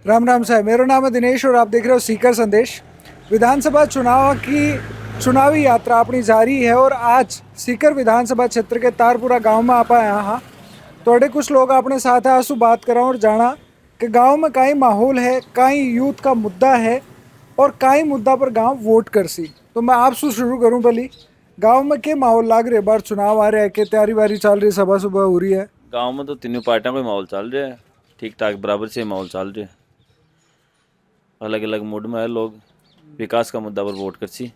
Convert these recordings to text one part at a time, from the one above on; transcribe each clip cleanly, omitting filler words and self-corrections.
राम राम साहब, मेरा नाम है दिनेश और आप देख रहे हो सीकर संदेश। विधानसभा चुनाव की चुनावी यात्रा अपनी जारी है और आज सीकर विधानसभा क्षेत्र के तारपुरा गांव में आप आया हाँ। थोड़े कुछ लोग अपने साथ है आंसू बात करा और जाना कि गांव में काई माहौल है, काई यूथ का मुद्दा है और काई मुद्दा पर गांव वोट करसी। तो मैं आपसे शुरू करूं भली, गांव में क्या माहौल लाग रहे, बार चुनाव आ रहे हैं कि तैयारी वारी चल रही है, सभा सुबह हो रही है? गांव में तो तीनों पार्टियों का माहौल चल रहा है, ठीक ठाक बराबर से माहौल चल रहा है। अलग अलग मूड में है लोग, विकास का मुद्दा पर वोट करसी।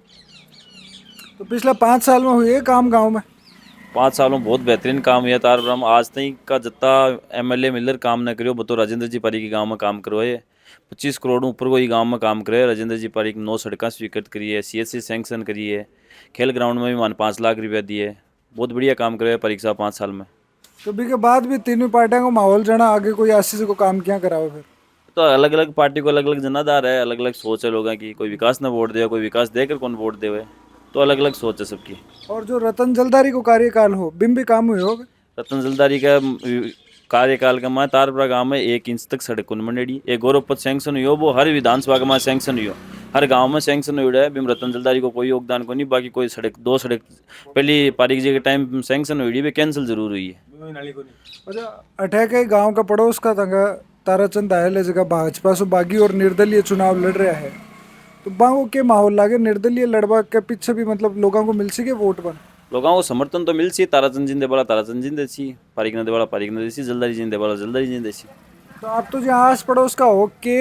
तो पिछले 5 साल में हुए काम गाँव में? 5 सालों में बहुत बेहतरीन काम हुआ तार ब्रह्म। आज तक का जितना एमएलए मिलर काम न करियो बतो राजेंद्र जी पारी के गांव में काम करवाए। 25 करोड़ ऊपर को ये गांव में काम करे। राजेंद्र जी पारी की 9 सड़कें स्वीकृत करी है, CSC सैंक्शन करी है, खेल ग्राउंड में भी मान 5 लाख रुपया दिए। बहुत बढ़िया काम करे परीक्षा 5 साल में। तो भी के बाद भी तीनों पार्टियों को माहौल जना आगे कोई आशीष को काम क्या कराओ फिर? तो अलग अलग पार्टी को अलग अलग जनाधार है, अलग अलग सोच है लोगों की। कोई विकास ना वोट दे, कोई विकास देकर कौन वोट दे। तो अलग अलग सोच है सबकी। और जो रतन जलदारी को कार्यकाल हो बिम भी काम हुए होगे? रतन जलदारी का कार्यकाल का मैं तारपुरा गांव में 1 इंच तक सड़क कौन बनेड़ी। एक गौरव पथ सैंक्शन हुई हो, वो हर विधानसभा का मैं सैंक्शन हुई हो, हर गांव में सैंक्शन हुई है। बिम रतन जलदारी को कोई योगदान को नहीं। बाकी कोई सड़क 2 सड़क पहली पारिक जी के टाइम सैंक्शन हुई है, कैंसिल जरूर हुई है। अच्छा, अटैक है गांव का पड़ोस का तंगा ताराचंद दायल है जगह भाजपा से बागी और निर्दलीय चुनाव लड़ रहा है। तो बांगो के माहौल लागे निर्दलीय लड़वा के पीछे भी मतलब लोगों को मिल सी के वोट बन? लोगों को समर्थन तो मिल सी। ताराचंद जिंदे वाला ताराचंद जिंदे सी, पारिक नदे वाला पारिक नदे सी, जलदारी जिंदे वाला जलदारी जिंदे सी। तो आप तो जहाँ आस पड़ोस का हो के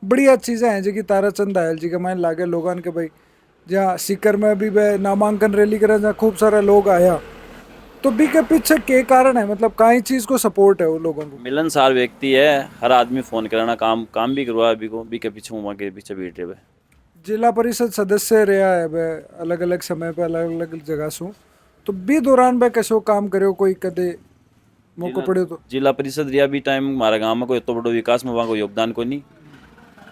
बढ़िया चीज़ें हैं जो कि ताराचंद दायल जी के मायने लागे लोगों के भाई। जहाँ सीकर में भी वे नामांकन रैली करे जहाँ खूब सारे लोग आया, तो बी के पीछे के कारण है, मतलब काई चीज़ को सपोर्ट है वो लोगों को? मिलनसार व्यक्ति है, हर आदमी फोन कराना काम काम भी करवा अभी को भी के पीछे वहाँ के पीछे बैठे हुए। जिला परिषद सदस्य रहा है वे अलग अलग समय पे अलग अलग जगह से। तो बी दौरान वे कैसो काम करे कोई कदे मौका पड़े तो? जिला परिषद रिया भी टाइम हमारे गांव में कोई तो बड़ो विकास में वहाँ को योगदान को नहीं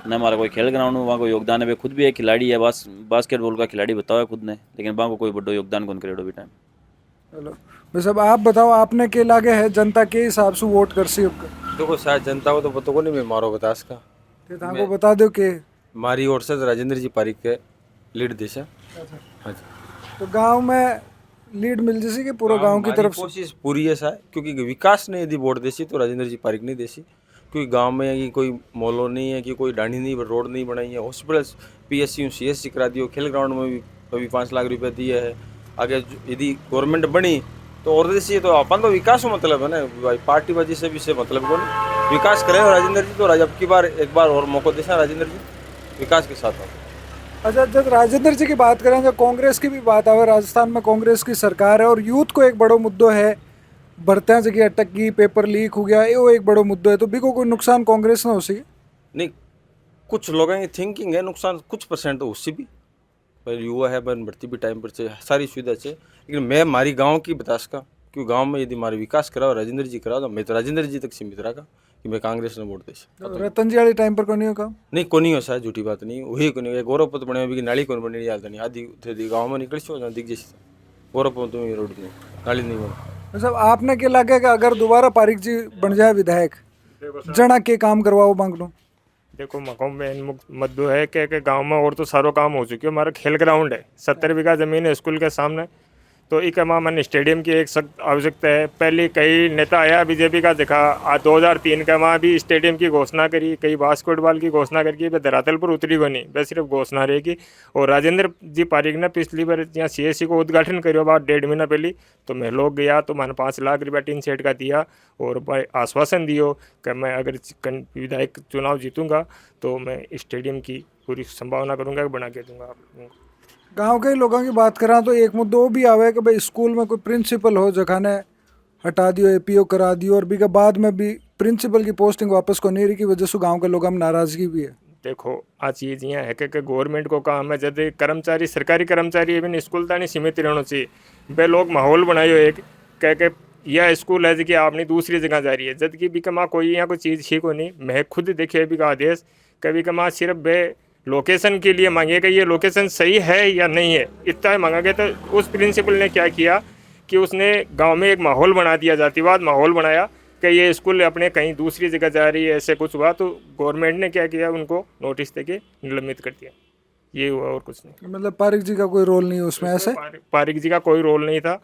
न। हमारा कोई खेल ग्राउंड में वहाँ को योगदान है। वे खुद भी एक खिलाड़ी है, बास्केटबॉल का खिलाड़ी बताओ है खुद ने, लेकिन वहाँ को कोई बड़ो योगदान कौन करे भी टाइम। चलो बस अब आप बताओ, आपने के लागे है जनता के हिसाब से वोट कर सी? देखो शायद जनता को तो पता को नहीं, मैं मारो बतास का आपको बता दो कि मारी ओर से राजेंद्र जी पारिक के लीड देश है। हाँ जी, तो गांव में लीड मिल जैसी कि पूरा गांव की तरफ से? कोशिश पूरी है शायद, क्योंकि विकास ने यदि वोट देसी तो राजेंद्र जी पारिक नहीं देसी। क्योंकि गांव में ये कोई मॉलो नहीं है, कि कोई डांडी नहीं, रोड नहीं बनाई है, हॉस्पिटल PSC CSC करा दियो, खेल ग्राउंड में भी कभी 5 लाख रुपया दिए है। आगे यदि गवर्नमेंट बनी तो और देसी तो अपन तो विकास में मतलब है ना भाई, पार्टी बाजी से भी से मतलब को नहीं। विकास करे राजेंद्र जी तो अब की बार एक बार और मौका देना राजेंद्र जी विकास के साथ। अच्छा, जब राजेंद्र जी की बात करें, जब कांग्रेस की भी बात आवे, राजस्थान में कांग्रेस की सरकार है और यूथ को एक बड़ो मुद्दो है, भर्तियां जगह अटक गई, पेपर लीक हो गया, ये वो एक बड़ो मुद्दो है। तो भी को कोई नुकसान कांग्रेस ना हो सी? नहीं, कुछ लोगों की थिंकिंग है नुकसान कुछ परसेंट तो उससे भी, पर युवा है बन भर्ती भी टाइम पर से सारी सुविधा से। लेकिन मैं हमारी गांव की बतास का, क्योंकि गांव में यदि हमारे विकास कराओ राजेंद्र जी कराओ तो मैं तो राजेंद्र जी तक सीमित रहा कि मैं कांग्रेस ने वोट दे। रतन जी वाले टाइम पर कौन नहीं काम? नहीं कोनी हो शायद, झूठी बात नहीं, वही को नहीं। गौरव पथ बने भी नाली कौन बने याद नहीं, आधी थे गाँव में निकल सो दिख जैसे गौरव पथ तो रोड नहीं नाली नहीं बना। मतलब आपने क्या लगे कि अगर दोबारा पारिक जी बन जाए विधायक, जना के काम करवाओ मांग लो? देखो मको में मद्दू है कि गांव में और तो सारो काम हो चुके। हमारा खेल ग्राउंड है, 70 बीघा ज़मीन है स्कूल के सामने। तो एक मन स्टेडियम की एक सख्त आवश्यकता है। पहले कई नेता आया बीजेपी का दिखा, 2003 का वहाँ भी स्टेडियम की घोषणा करी, कई बास्केटबॉल की घोषणा करके वह धरातल पर उतरी को नहीं, बस सिर्फ घोषणा रहेगी। और राजेंद्र जी पारिक ने पिछली बार यहाँ CSC को उद्घाटन करो बाद 1.5 महीना पहले, तो मैं लोग गया तो मैंने 5 लाख रुपया टीन सेट का दिया और आश्वासन दियो कि मैं अगर विधायक चुनाव जीतूँगा तो मैं स्टेडियम की पूरी संभावना करूँगा कि बना के दूँगा आप लोगों को। गांव के लोगों की बात करा तो एक मुद्दा वो भी आवे कि भाई स्कूल में कोई प्रिंसिपल हो जगह ने हटा दियो, APO करा दियो, और भी के बाद में भी प्रिंसिपल की पोस्टिंग वापस को नहीं रही की वजह से गांव के लोगों में नाराजगी भी है। देखो आ चीज़ यहाँ है कि गवर्नमेंट को काम है, जब कर्मचारी सरकारी कर्मचारी इवन स्कूल तक सीमित रहना चाहिए। वे लोग माहौल बनायो एक कह के यह स्कूल है कि आपने दूसरी जगह जा रही है, जब कि बिकमा कोई यहाँ कोई चीज़ ठीक हो नहीं। मैं खुद देखे भी का आदेश कभी कमा सिर्फ वे लोकेशन के लिए मांगेगा, ये लोकेशन सही है या नहीं है, इतना मांगा गया। तो उस प्रिंसिपल ने क्या किया कि उसने गांव में एक माहौल बना दिया, जातिवाद माहौल बनाया कि ये स्कूल अपने कहीं दूसरी जगह जा रही है, ऐसे कुछ हुआ तो गवर्नमेंट ने क्या किया, उनको नोटिस देके निलंबित कर दिया। ये हुआ और कुछ नहीं। मतलब पारिक जी का कोई रोल नहीं है उसमें ऐसे? पारिक जी का कोई रोल नहीं था।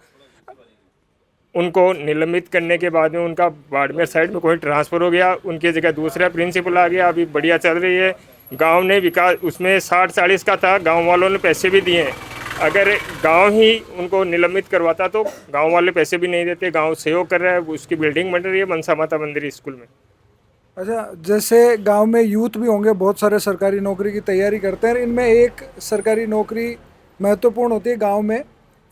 उनको निलंबित करने के बाद में उनका बाड़मेर साइड में कोई ट्रांसफ़र हो गया, उनकी जगह दूसरा प्रिंसिपल आ गया, अभी बढ़िया चल रही है। गांव ने विकास उसमें 60-40 का था, गांव वालों ने पैसे भी दिए हैं। अगर गांव ही उनको निलंबित करवाता तो गांव वाले पैसे भी नहीं देते। गांव सहयोग कर रहा है, उसकी बिल्डिंग बन रही है मनसा माता मंदिर स्कूल में। अच्छा, जैसे गांव में यूथ भी होंगे, बहुत सारे सरकारी नौकरी की तैयारी करते हैं, इनमें एक सरकारी नौकरी महत्वपूर्ण होती है गांव में,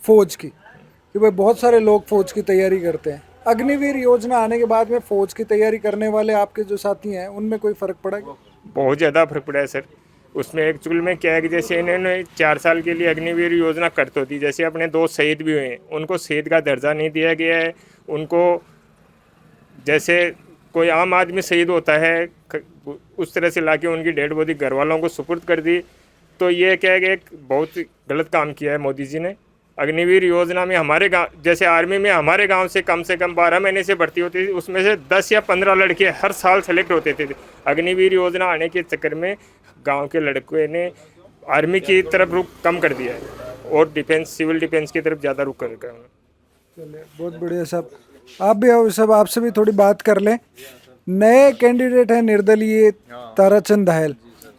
फौज की, कि भाई बहुत सारे लोग फौज की तैयारी करते हैं। अग्निवीर योजना आने के बाद में फौज की तैयारी करने वाले आपके जो साथी हैं उनमें कोई फ़र्क पड़ा क्या? बहुत ज़्यादा फर्क पड़ा है सर। उसमें एक्चुअल में क्या है कि जैसे इन्होंने 4 साल के लिए अग्निवीर योजना करते होती, जैसे अपने 2 शहीद भी हुए हैं, उनको शहीद का दर्जा नहीं दिया गया है। उनको जैसे कोई आम आदमी शहीद होता है उस तरह से लाके उनकी डेड बॉडी घर वालों को सुपुर्द कर दी। तो ये क्या है कि एक बहुत गलत काम किया है मोदी जी ने। अग्निवीर योजना में हमारे गांव, जैसे आर्मी में हमारे गांव से कम 12 महीने से भर्ती होती थी, उसमें से 10 या 15 लड़के हर साल सेलेक्ट होते थे। अग्निवीर योजना आने के चक्कर में गांव के लड़कों ने आर्मी की तरफ रुख कम कर दिया है और डिफेंस, सिविल डिफेंस की तरफ ज़्यादा रुख कर रखा है। चलिए, बहुत बढ़िया साहब। आप भी आओ सब, आपसे भी थोड़ी बात कर लें। नए कैंडिडेट हैं निर्दलीय ताराचंद दाहेल,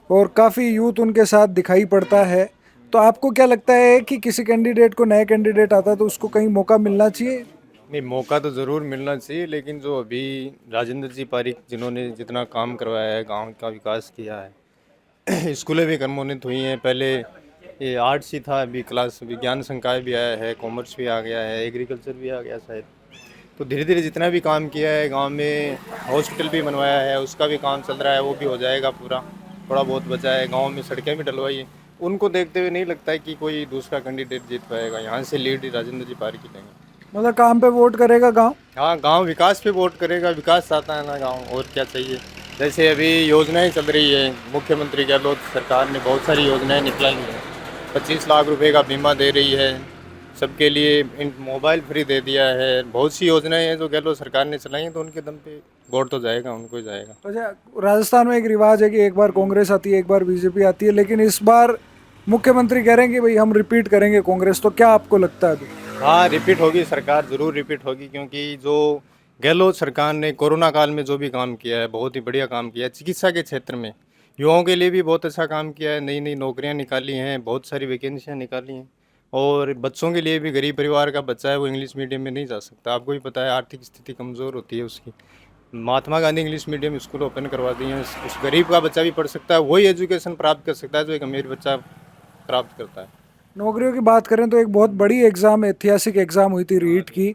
और काफ़ी यूथ उनके साथ दिखाई पड़ता है। तो आपको क्या लगता है कि किसी कैंडिडेट को, नया कैंडिडेट आता है तो उसको कहीं मौका मिलना चाहिए? नहीं, मौका तो ज़रूर मिलना चाहिए, लेकिन जो अभी राजेंद्र जी पारिक जिन्होंने जितना काम करवाया है, गांव का विकास किया है, स्कूलें भी क्रमोन्नत हुई हैं। पहले ये आर्ट्स ही था, अभी क्लास विज्ञान संकाय भी आया है, कॉमर्स भी आ गया है, एग्रीकल्चर भी आ गया शायद। तो धीरे धीरे जितना भी काम किया है, गांव में हॉस्पिटल भी बनवाया है, उसका भी काम चल रहा है, वो भी हो जाएगा पूरा। थोड़ा बहुत बचा है, गाँव में सड़कें भी डलवाई है। उनको देखते हुए नहीं लगता है कि कोई दूसरा कैंडिडेट जीत पाएगा। यहाँ से लीड राजेंद्र जी पारिक ही लेंगे। मतलब काम पे वोट करेगा गांव? हाँ, गांव विकास पे वोट करेगा। विकास चाहता है ना गांव, और क्या चाहिए। जैसे अभी योजनाएं चल रही है, मुख्यमंत्री गहलोत सरकार ने बहुत सारी योजनाएं निकाली हैं। 25 लाख रुपए का बीमा दे रही है सबके लिए, मोबाइल फ्री दे दिया है। बहुत सी योजनाएं हैं जो गहलोत सरकार ने चलाई हैं, तो उनके दम पे वोट तो जाएगा, उनको ही जाएगा। अच्छा, राजस्थान में एक रिवाज है कि एक बार कांग्रेस आती है, एक बार बीजेपी आती है, लेकिन इस बार मुख्यमंत्री कह रहे हैं कि भाई हम रिपीट करेंगे कांग्रेस। तो क्या आपको लगता है अभी? हाँ, रिपीट होगी, सरकार ज़रूर रिपीट होगी, क्योंकि जो गहलोत सरकार ने कोरोना काल में जो भी काम किया है, बहुत ही बढ़िया काम किया है। चिकित्सा के क्षेत्र में युवाओं के लिए भी बहुत अच्छा काम किया है। नई नई नौकरियां निकाली हैं, बहुत सारी वैकेंसियां निकाली हैं। और बच्चों के लिए भी, गरीब परिवार का बच्चा है वो इंग्लिश मीडियम में नहीं जा सकता, आपको भी पता है, आर्थिक स्थिति कमज़ोर होती है उसकी। Mahatma Gandhi English medium school open करवा दिए हैं। उस गरीब का बच्चा भी पढ़ सकता है, वही एजुकेशन प्राप्त कर सकता है जो एक अमीर बच्चा प्राप्त करता है। नौकरियों की बात करें तो एक बहुत बड़ी एग्ज़ाम, ऐतिहासिक एग्ज़ाम हुई थी रीट की,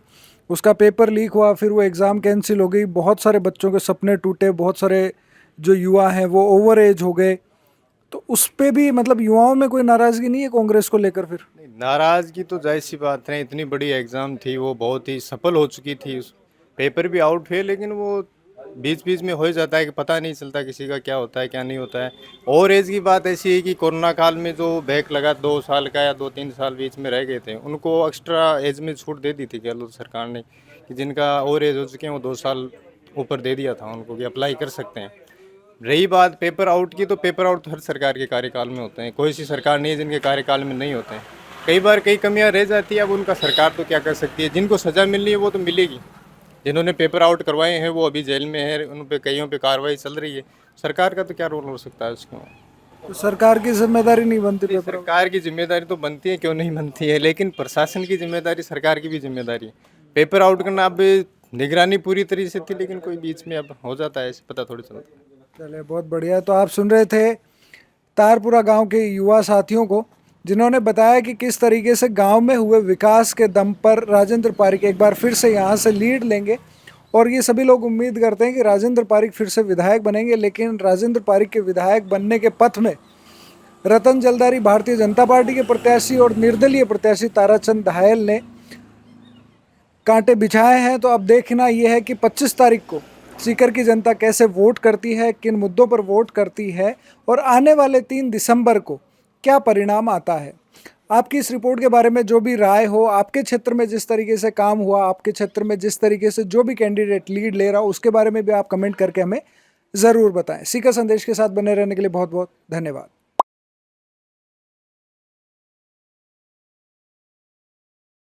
उसका पेपर लीक हुआ, फिर वो एग्ज़ाम कैंसिल हो गई, बहुत सारे बच्चों के सपने टूटे, बहुत सारे जो युवा हैं वो ओवर एज हो गए। तो उस पे भी मतलब युवाओं में कोई नाराज़गी नहीं है कांग्रेस को लेकर? फिर नाराज़गी तो जाहिर सी बात है, इतनी बड़ी एग्ज़ाम थी, वो बहुत ही सफल हो चुकी थी, उस पेपर भी आउट हुए, लेकिन वो बीच बीच में हो ही जाता है कि पता नहीं चलता किसी का क्या होता है क्या नहीं होता है। और एज की बात ऐसी है कि कोरोना काल में जो बैक लगा 2 साल का या 2-3 साल बीच में रह गए थे, उनको एक्स्ट्रा एज में छूट दे दी थी गहलोत सरकार ने, कि जिनका और एज हो चुके हैं वो 2 साल ऊपर दे दिया था उनको कि अप्लाई कर सकते हैं। रही बात पेपर आउट की, तो पेपर आउट तो हर सरकार के कार्यकाल में होते हैं, कोई सी सरकार नहीं है जिनके कार्यकाल में नहीं होते हैं। कई बार कई कमियां रह जाती है, अब उनका सरकार तो क्या कर सकती है। जिनको सज़ा मिलनी है वो तो मिलेगी, जिन्होंने पेपर आउट करवाए हैं वो अभी जेल में है, उन पे कईयों पे कार्रवाई चल रही है। सरकार का तो क्या रोल हो सकता है उसमें? तो सरकार की जिम्मेदारी नहीं बनती पेपर? सरकार की जिम्मेदारी तो बनती है, क्यों नहीं बनती है, लेकिन प्रशासन की जिम्मेदारी, सरकार की भी जिम्मेदारी है। पेपर आउट करना, अब निगरानी पूरी तरीके से थी, लेकिन कोई बीच में अब हो जाता है, ऐसे पता थोड़ी चलता है। चलिए, बहुत बढ़िया। तो आप सुन रहे थे तारपुरा गांव के युवा साथियों को, जिन्होंने बताया कि किस तरीके से गांव में हुए विकास के दम पर राजेंद्र पारिक एक बार फिर से यहां से लीड लेंगे। और ये सभी लोग उम्मीद करते हैं कि राजेंद्र पारिक फिर से विधायक बनेंगे। लेकिन राजेंद्र पारिक के विधायक बनने के पथ में रतन जलदारी, भारतीय जनता पार्टी के प्रत्याशी और निर्दलीय प्रत्याशी ताराचंद दाहेल ने कांटे बिछाए हैं। तो अब देखना यह है कि 25 तारीख को सीकर की जनता कैसे वोट करती है, किन मुद्दों पर वोट करती है, और आने वाले 3 दिसंबर को क्या परिणाम आता है। आपकी इस रिपोर्ट के बारे में जो भी राय हो, आपके क्षेत्र में जिस तरीके से काम हुआ, आपके क्षेत्र में जिस तरीके से जो भी कैंडिडेट लीड ले रहा हो, उसके बारे में भी आप कमेंट करके हमें ज़रूर बताएं। सीकर संदेश के साथ बने रहने के लिए बहुत बहुत धन्यवाद।